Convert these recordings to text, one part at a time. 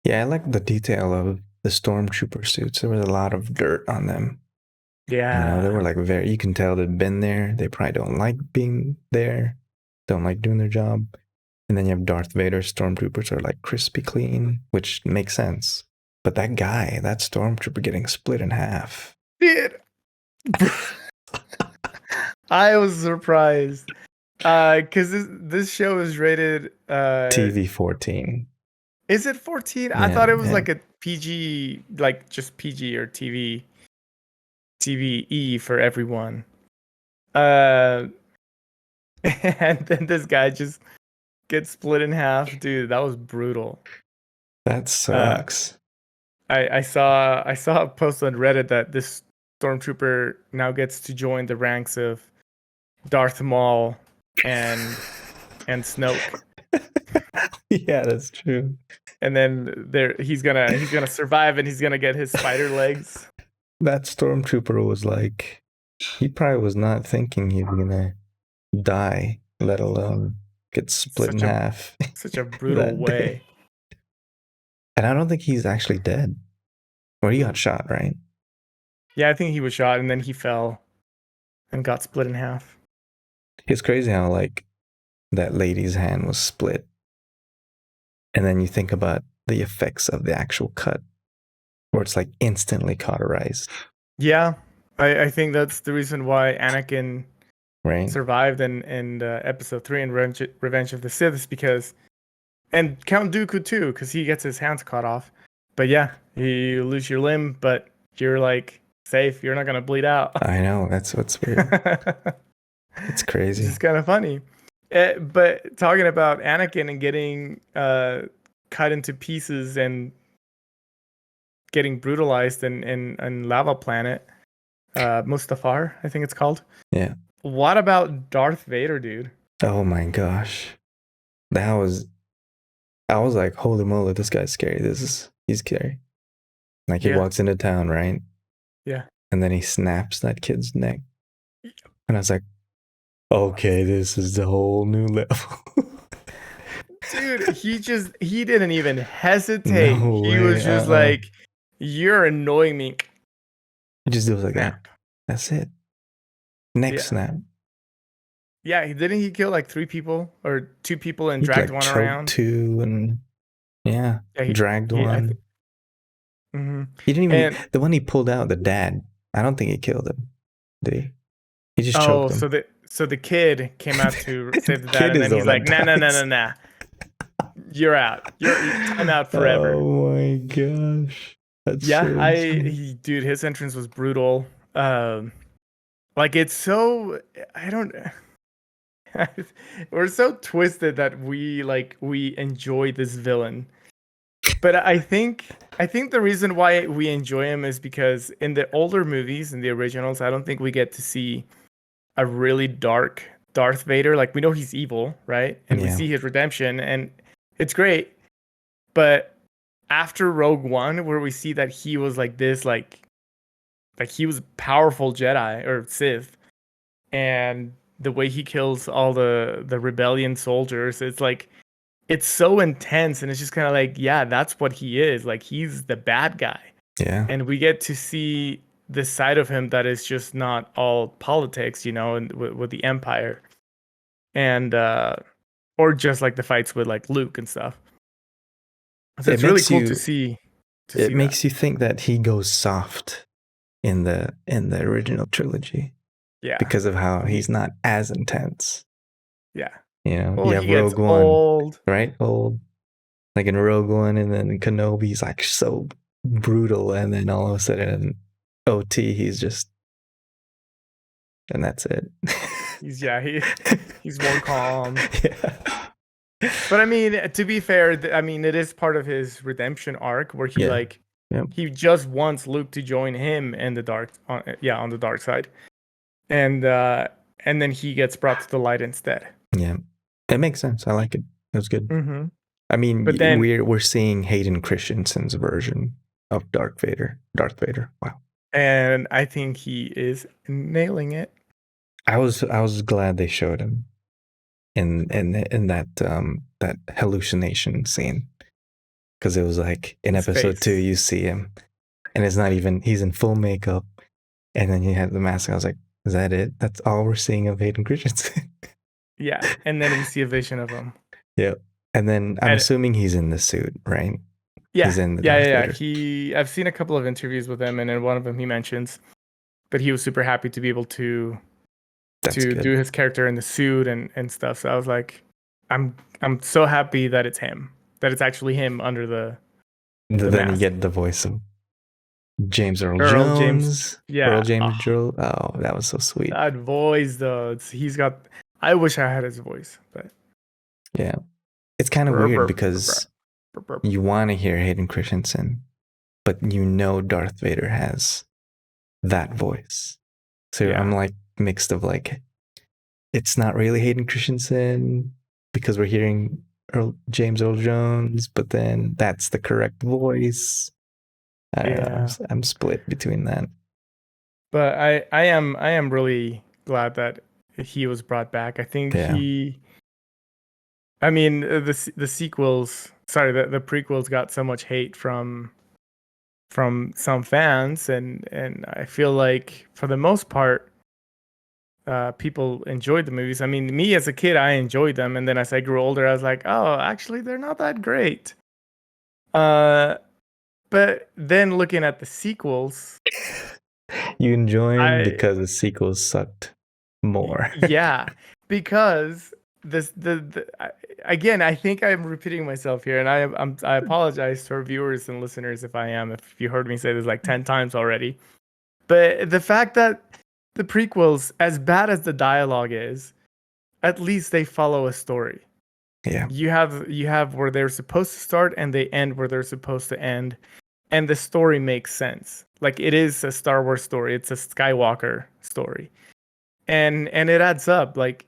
Yeah, I like the detail of the stormtrooper suits. There was a lot of dirt on them. Yeah. They were like you can tell they've been there. They probably don't like being there, don't like doing their job. And then you have Darth Vader stormtroopers are like crispy clean, which makes sense. But that stormtrooper getting split in half. Dude, I was surprised. Because this show is rated TV 14. is it 14? I Yeah, thought it was yeah. like a PG, like just PG or TVE for everyone. Uh and then this guy just gets split in half. Dude, that was brutal. That Uh sucks. I saw a post on Reddit that this stormtrooper now gets to join the ranks of Darth Maul and Snoke. Yeah, that's true. And then he's gonna survive and he's gonna get his spider legs. That stormtrooper was like, he probably was not thinking he was gonna die, let alone get split in Such a half such a brutal that day. way. And I don't think he's actually dead. Or he got shot, right? Yeah, I think he was shot and then he fell and got split in half. It's crazy how like that lady's hand was split. And then you think about the effects of the actual cut, where it's like instantly cauterized. Yeah, I think that's the reason why Anakin Right? survived in episode 3 in Revenge of the Sith is because, and Count Dooku too, because he gets his hands cut off. But yeah, you lose your limb, but you're like safe. You're not gonna bleed out. I know, that's what's weird. It's It's crazy. just kind of funny. But talking about Anakin and getting cut into pieces and getting brutalized in Lava Planet, Mustafar, I think it's called. Yeah. What about Darth Vader, dude? Oh my gosh. That was, I was like, holy moly, this guy's scary. He's scary. Like he Yeah. walks into town, right? Yeah. And then he snaps that kid's neck. And I was like, okay, this is the whole new level. Dude, he didn't even hesitate. No He way. was just like, "You're annoying me." He just does like that. Snap. That's it. Neck Yeah. snap. Yeah, didn't he kill like 3 people or 2 people and He dragged like one choked around? 2 and yeah, Yeah, dragged one. He didn't even, And the one he pulled out, the dad, I don't think he killed him. Did he? He just oh, choked him. so the kid came out to save the dad, Kid and is then the he's one like, that "Nah, nah, nah, dies. nah, nah. You're out. I'm out forever." Oh my gosh. That's Yeah, so insane. dude, his entrance was brutal. Like it's so I don't. We're so twisted that we enjoy this villain. But I think the reason why we enjoy him is because in the older movies, in the originals, I don't think we get to see a really dark Darth Vader. Like we know he's evil, right? And we Yeah. see his redemption and it's great. But after Rogue One, where we see that he was like this, like he was a powerful Jedi or Sith, and the way he kills all the rebellion soldiers, it's like it's so intense and it's just kind of like, yeah, that's what he is. Like he's the bad guy. Yeah. And we get to see this side of him that is just not all politics, and with the Empire. And or just like the fights with like Luke and stuff. So It it's really makes cool you to see it that. makes you think that he goes soft in the original trilogy Yeah. because of how he's not as intense. Yeah. You Well, have he gets Rogue One, old. right? Old. Like in Rogue One, and then Kenobi's like so brutal, and then all of a sudden OT he's just, and that's it. He's more calm. Yeah. But I mean, to be fair, I mean it is part of his redemption arc where he Yeah. Yep. he just wants Luke to join him in the on the dark side, and then he gets brought to the light instead. Yeah. It makes sense. I like it. It was good. Mm-hmm. I mean, But then we're seeing Hayden Christensen's version of Darth Vader. Darth Vader. Wow. and I think he is nailing it. I was glad they showed him in that that hallucination scene. because it was like in His episode 2 face. you see him, and it's not even he's in full makeup, and then he had the mask. I was like, is that it? That's all we're seeing of Hayden Christensen. Yeah, and then we see a vision of him. Yeah, and then I'm And assuming he's in the suit, right? yeah, He's in the yeah, Darth yeah, Vader. yeah. I've seen a couple of interviews with him, and in one of them he mentions that he was super happy to be able That's to do good. his character in the suit and stuff. So I was like, I'm so happy that it's him, that it's actually him under the Then you mask. get the voice of James Earl Earl James, Jones. Earl yeah. James Oh, Joe. Oh, that was so sweet. that voice though, he's got. I wish I had his voice, but Yeah. It's kind of weird because you want to hear Hayden Christensen, but you know Darth Vader has that voice. So I'm yeah, like mixed of like, it's not really Hayden Christensen because we're hearing James Earl Jones, but then that's the correct voice. I don't know. yeah. I'm split between that. But I am really glad that he was brought back. I think Yeah. I mean the sequels, sorry, the prequels got so much hate from some fans, and I feel like for the most part people enjoyed the movies. I mean, me as a kid, I enjoyed them, and then as I grew older, I was like, oh, actually, they're not that great. Uh, but then looking at the sequels, You enjoy him I because the sequels sucked more. yeah, because again, I think I'm repeating myself here, and I apologize to our viewers and listeners if you heard me say this like 10 times already. But the fact that the prequels, as bad as the dialogue is, at least they follow a story. Yeah. You have where they're supposed to start and they end where they're supposed to end, and the story makes sense. Like it is a Star Wars story. It's a Skywalker story. And it adds up. Like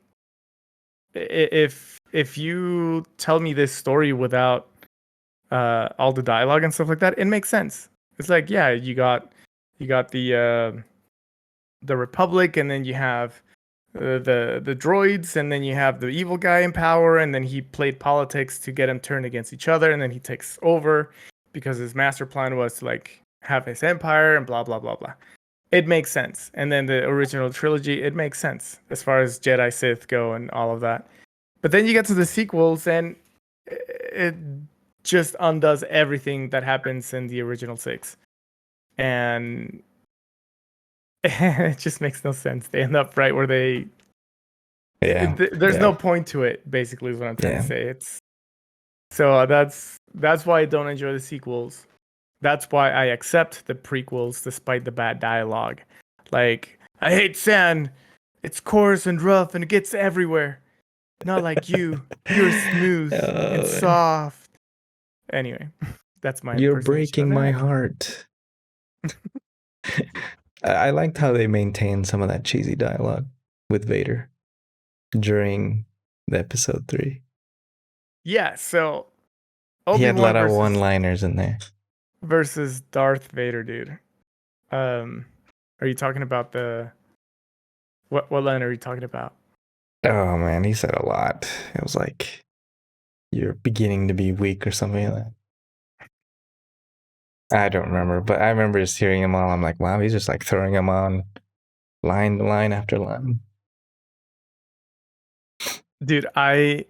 if you tell me this story without all the dialogue and stuff like that, it makes sense. It's like, yeah, you got the Republic, and then you have the droids, and then you have the evil guy in power, and then he played politics to get them turned against each other, and then he takes over because his master plan was to like have his empire and blah blah blah blah. It makes sense. And then the original trilogy, it makes sense as far as Jedi Sith go and all of that. But then you get to the sequels, and it just undoes everything that happens in the original six, and it just makes no sense. They end up right where they. Yeah. There's Yeah. no point to it. Basically, is what I'm trying Yeah. to say. It's so that's why I don't enjoy the sequels. That's why I accept the prequels despite the bad dialogue. Like, I hate sand. It's coarse and rough and it gets everywhere. Not like you. You're smooth and Oh, soft. Anyway, that's my you're personal issue breaking with my that. heart. I liked how they maintained some of that cheesy dialogue with Vader during the episode 3. Yeah, so He had a Obi-Wan lot of one-liners in there. versus Darth Vader, dude. Are you talking about what line are you talking about? Oh man, he said a lot. It was like you're beginning to be weak or something like that. I don't remember, but I remember just hearing him all. I'm like, wow, he's just like throwing them on line to line after line. Dude, I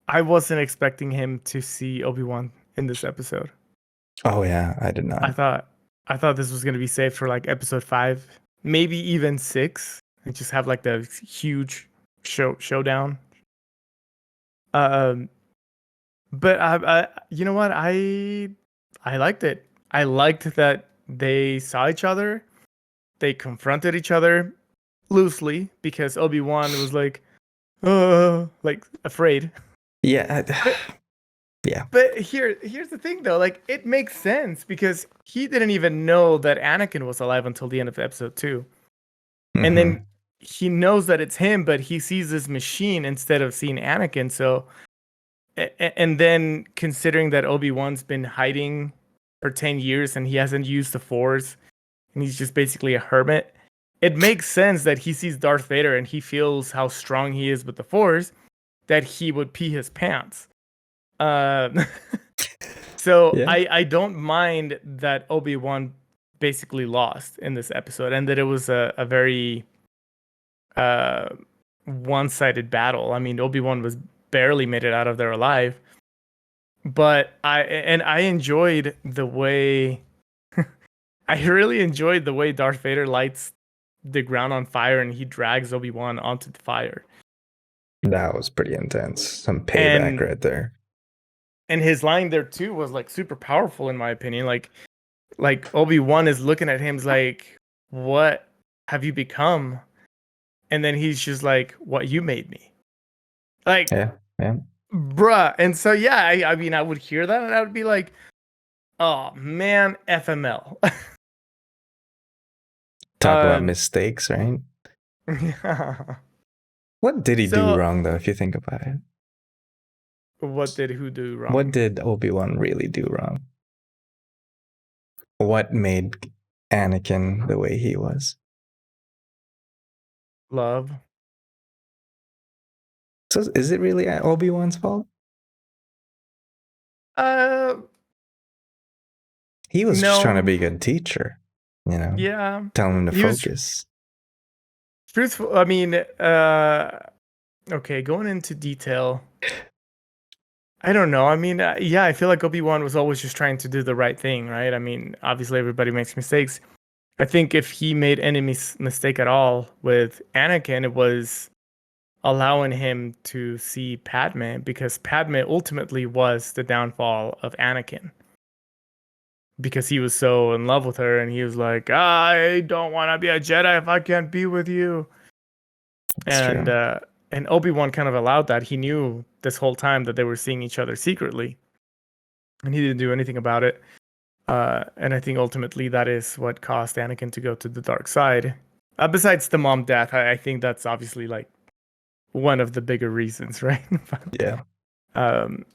wasn't expecting him to see Obi-Wan in this episode. Oh yeah, I did not. I thought this was gonna be saved for like episode 5, maybe even 6, and just have like the huge showdown. Um, but you know what? I liked it. I liked that they saw each other. They confronted each other loosely because Obi-Wan was like afraid. Yeah, But yeah. But here's the thing though, like it makes sense because he didn't even know that Anakin was alive until the end of episode 2. And Mm-hmm. then he knows that it's him, but he sees this machine instead of seeing Anakin. So and then considering that Obi-Wan's been hiding for 10 years and he hasn't used the Force and he's just basically a hermit, it makes sense that he sees Darth Vader and he feels how strong he is with the Force that he would pee his pants. Um, So Yeah. I don't mind that Obi-Wan basically lost in this episode, and that it was a very uh one-sided battle. I mean, Obi-Wan was barely made it out of there alive. But I enjoyed the way I really enjoyed the way Darth Vader lights the ground on fire and he drags Obi-Wan onto the fire. That was pretty intense. Some payback And right there. his line there too was like super powerful in my opinion. Like Obi-Wan is looking at him like, "What have you become?" And then he's just like, "What you made me." Like, Yeah. Yeah. bruh. And so yeah, I mean I would hear that and I would be like, "Oh man, FML." Talk about mistakes, right? Yeah. What did he do So, wrong though, if you think about it? what did who do What wrong? did Obi-Wan really do wrong? What made Anakin the way he was? Love. So is it really Obi-Wan's fault? Uh, He was just trying to no. be a good teacher, you know, Yeah. tell him to He was focus. truthful. I mean, okay, going into detail. I don't know. I mean, yeah, I feel like Obi-Wan was always just trying to do the right thing, right? I mean, obviously everybody makes mistakes. I think if he made any mistake at all with Anakin, it was allowing him to see Padme because Padme ultimately was the downfall of Anakin. Because he was so in love with her and he was like, I don't want to be a Jedi if I can't be with you. That's And true. and Obi-Wan kind of allowed that. He knew this whole time that they were seeing each other secretly, and he didn't do anything about it. And I think ultimately that is what caused Anakin to go to the dark side. Besides the mom death, I think that's obviously like one of the bigger reasons, right? Yeah. um,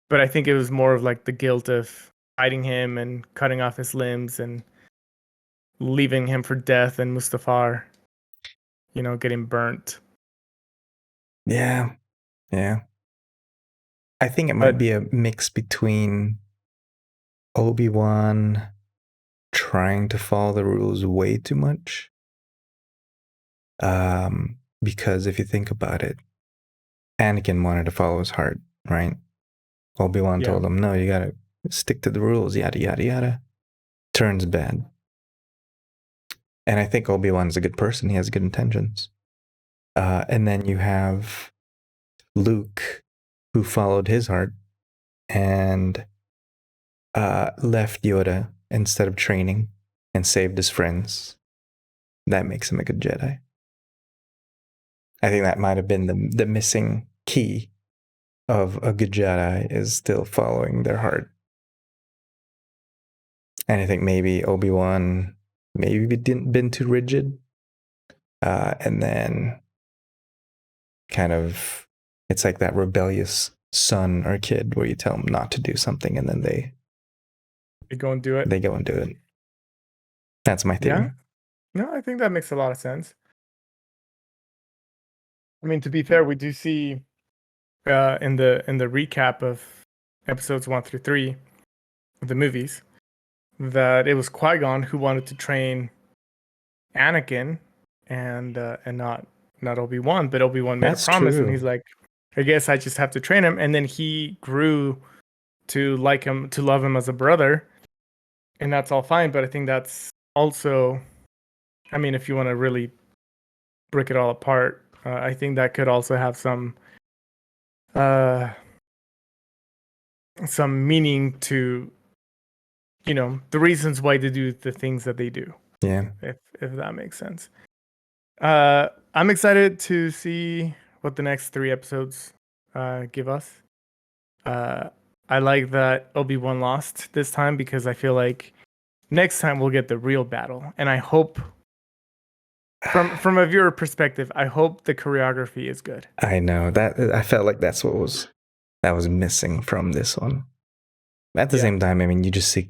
but I think it was more of like the guilt of hiding him and cutting off his limbs and leaving him for death, and Mustafar, getting burnt. Yeah. Yeah. I think it might But be a mix between Obi-Wan trying to follow the rules way too much. Because if you think about it, Anakin wanted to follow his heart, right? Obi-Wan yeah, told him, no, you gotta stick to the rules, yada, yada, yada. Turns bad. And I think Obi-Wan's a good person. He has good intentions. And then you have Luke, who followed his heart and left Yoda instead of training and saved his friends. That makes him a good Jedi. I think that might have been the missing key of a good Jedi is still following their heart. And I think maybe Obi-Wan maybe didn't been too rigid. And then kind of it's like that rebellious son or kid where you tell them not to do something and then they go and do it. go and do it. That's my Yeah, theory. no, I think that makes a lot of sense. I mean, to be fair, we do see in the recap of episodes 1 through 3 of the movies that it was Qui-Gon who wanted to train Anakin and not Obi-Wan, but Obi-Wan made a That's promise and true. he's like, I guess I just have to train him, and then he grew to like him, to love him as a brother, and that's all fine. But I think that's also, I mean, if you want to really break it all apart, I think that could also have uh, some meaning to the reasons why they do the things that they do. Yeah. If that makes sense. I'm excited to see what the next 3 episodes give us. I like that Obi-Wan lost this time because I feel like next time we'll get the real battle, and I hope from a viewer perspective, I hope the choreography is good. I know that I felt like that's what was missing from this one. At the Yeah. same time, I mean, you just see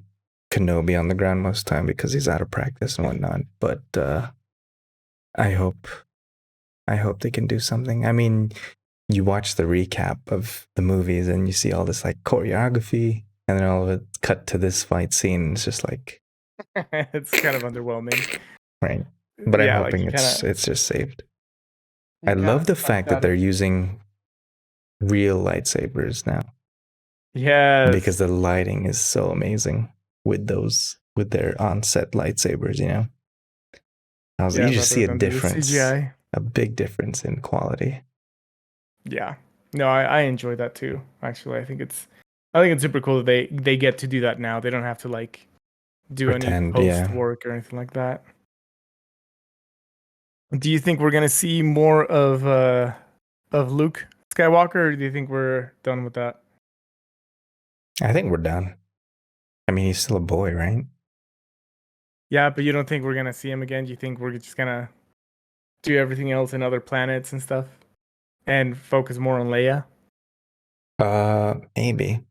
Kenobi on the ground most of the time because he's out of practice and whatnot. But I hope they can do something. I mean, you watch the recap of the movies and you see all this like choreography, and then all of it cut to this fight scene. It's just like, It's kind of underwhelming. right. But I'm Yeah, like hoping it's just saved. I you kind love of the sucked fact that at they're it. using real lightsabers now, because Yes. the lighting is so amazing with their on-set lightsabers. Yeah, You just rather see a than the difference, CGI. a big difference in quality. Yeah. No, I enjoy that too. Actually, I think it's super cool that they get to do that now. They don't have to like do any Pretend, post yeah. work or anything like that. Do you think we're gonna see more of Luke Skywalker, or do you think we're done with that? I think we're done. I mean, he's still a boy, right? Yeah, but you don't think we're gonna see him again? Do you think we're just gonna do everything else in other planets and stuff and focus more on Leia? Maybe.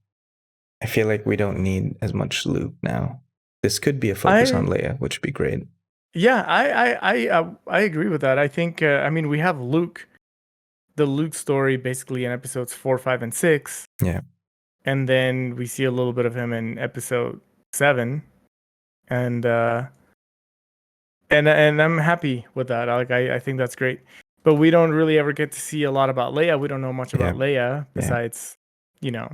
I feel like we don't need as much Luke now. This could be a focus on I Leia, which would be great. Yeah, I agree with that. I think I mean we have the Luke story basically in episodes 4, 5, and 6, Yeah. and then we see a little bit of him in episode 7, and and I'm happy with that. I think that's great. But we don't really ever get to see a lot about Leia. We don't know much Yeah. about Leia Yeah. besides, you know,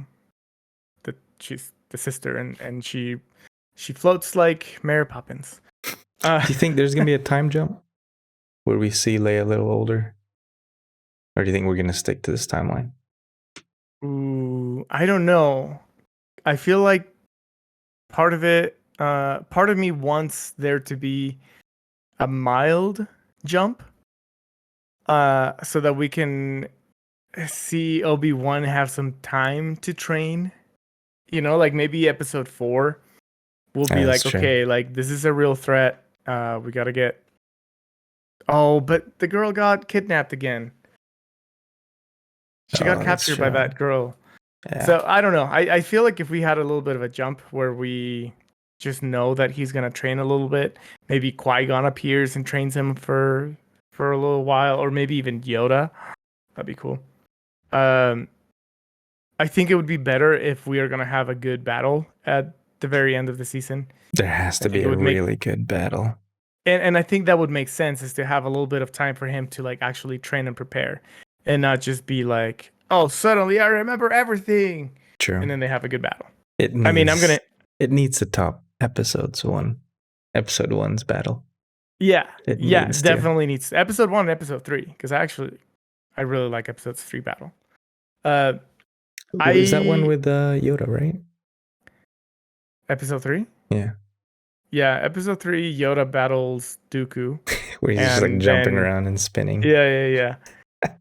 that she's the sister and she floats like Mary Poppins. Do you think there's gonna be a time jump where we see Leia a little older, or do you think we're gonna stick to this timeline? Ooh, I don't know. I feel like part of me wants there to be a mild jump, so that we can see Obi-Wan have some time to train. Like maybe episode 4 will Yeah, be that's like, true. okay, like this is a real threat. We gotta get. Oh, but the girl got kidnapped again. She got Oh, that's captured by true. that girl. Yeah. So I don't know. I feel like if we had a little bit of a jump where we just know that he's gonna train a little bit, maybe Qui-Gon appears and trains him for a little while, or maybe even Yoda. That'd be cool. Um, I think it would be better if we are gonna have a good battle at the very end of the season. There has I to think be it a would make really good battle. and I think that would make sense is to have a little bit of time for him to like actually train and prepare, and not just be like, oh, suddenly I remember everything, True. and then they have a good battle. It I mean, I'm gonna needs to top episode one's battle. Yeah, It yeah, needs to. definitely needs episode 1 and episode 3 because I really like episodes 3 battle. Is that one I with Yoda, right? Episode 3. Yeah. Yeah, episode 3 Yoda battles Dooku, Where he's just like and jumping then around and spinning. yeah.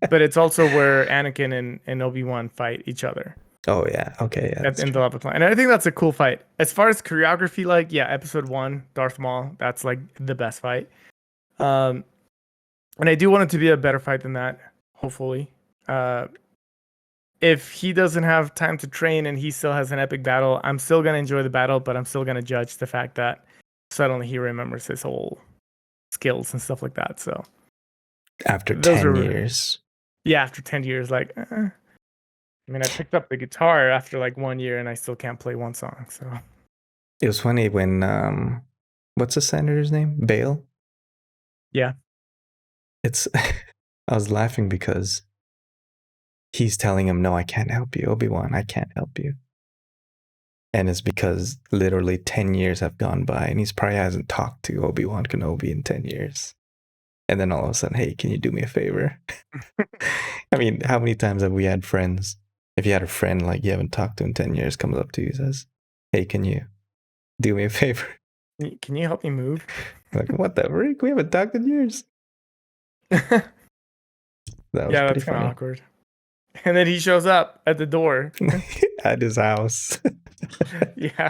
But it's also where Anakin and Obi-Wan fight each other Oh yeah. Okay. Yeah. That's in the true. lava planet, and I think that's a cool fight. As far as choreography, like yeah, episode 1 Darth Maul, that's like the best fight. Um, and I do want it to be a better fight than that, hopefully. If he doesn't have time to train and he still has an epic battle, I'm still gonna enjoy the battle, but I'm still gonna judge the fact that suddenly he remembers his whole skills and stuff like that. So After those 10 are years. yeah, after 10 years, like I mean, I picked up the guitar after like 1 year and I still can't play one song. So It was funny when what's the senator's name? Bale. yeah, It's I was laughing because he's telling him, "No, I can't help you, Obi-Wan. I can't help you." And it's because literally 10 years have gone by and he's probably hasn't talked to Obi-Wan Kenobi in 10 years. And then all of a sudden, hey, can you do me a favor? I mean, how many times have we had friends? If you had a friend like you haven't talked to in 10 years, comes up to you, says, hey, can you do me a favor? Can you help me move? Like, what the frick? We haven't talked in years. That was yeah, pretty that's kind of funny. awkward. And then he shows up at the door. At his house. Yeah.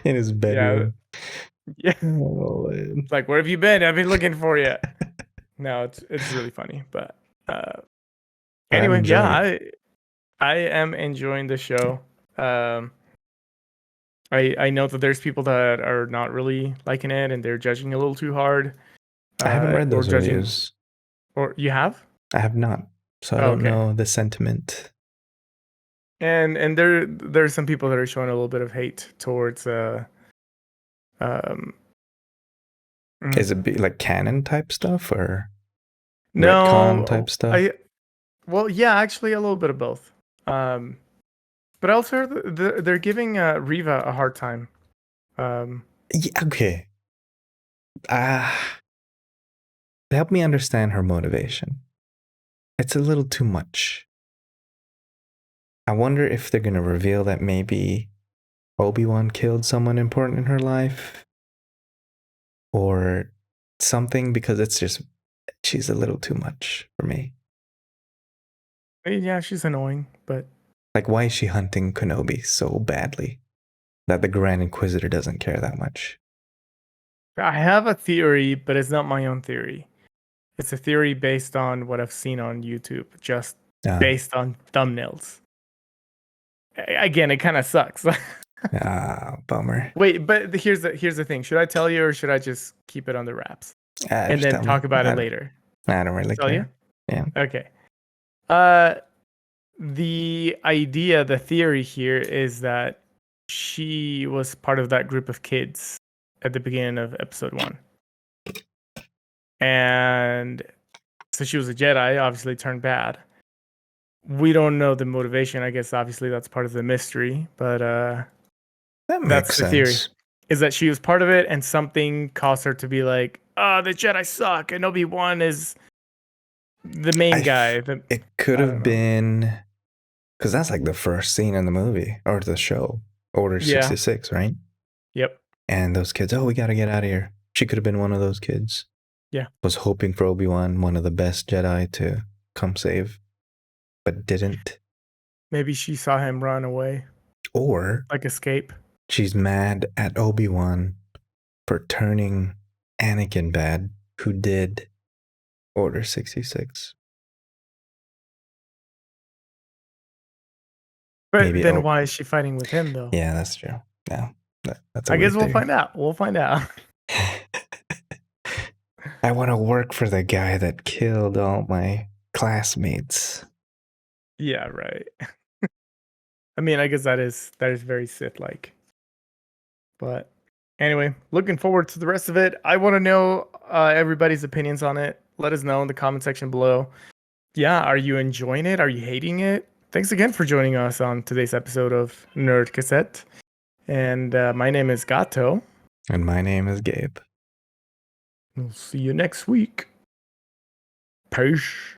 In his bedroom. Yeah. Oh, man. Like, where have you been? I've been looking for you. No, it's really funny. But anyway, yeah, I am enjoying the show. I know that there's people that are not really liking it and they're judging a little too hard. I haven't read those or judging, reviews. or you have? I have not. So I don't Okay. know the sentiment. And there's some people that are showing a little bit of hate towards um mm, Is it like canon type stuff or retcon type no, stuff? I well, yeah, actually a little bit of both. Um but I also heard they're giving Riva a hard time. Um Yeah, okay. Ah, help me understand her motivation. It's a little too much. I wonder if they're going to reveal that maybe Obi-Wan killed someone important in her life or something, because it's just, she's a little too much for me. yeah, she's annoying, but Like, why is she hunting Kenobi so badly that the Grand Inquisitor doesn't care that much? I have a theory, but it's not my own theory. It's a theory based on what I've seen on YouTube, just Uh, based on thumbnails. Again, it kind of sucks. Bummer. Wait, but here's the thing. Should I tell you or should I just keep it under wraps and Just then tell me. talk about it later? I don't really Tell you? care. Yeah. Okay. Uh, the idea, the theory here is that she was part of that group of kids at the beginning of episode 1. And so she was a Jedi, obviously turned bad. We don't know the motivation. I guess obviously that's part of the mystery, but That that's makes the theory. sense. Is that she was part of it and something caused her to be like, "Oh, the Jedi suck and Obi-Wan is the main guy." It could I don't have know. been, because that's like the first scene in the movie or the show, Order Yeah. 66, right? Yep. And those kids, oh, we got to get out of here. She could have been one of those kids. Yeah. Was hoping for Obi-Wan, one of the best Jedi, to come save, but didn't. Maybe she saw him run away, Or like escape. she's mad at Obi-Wan for turning Anakin bad, who did Order 66. But Maybe. then why is she fighting with him though? Yeah, that's true. No, that's a I guess weird we'll theory. find out. We'll find out. I want to work for the guy that killed all my classmates. Yeah, right. I mean, I guess that is very Sith-like. But anyway, looking forward to the rest of it. I want to know everybody's opinions on it. Let us know in the comment section below. Yeah, are you enjoying it? Are you hating it? Thanks again for joining us on today's episode of Nerd Cassette. And my name is Gato. And my name is Gabe. We'll see you next week. Peace.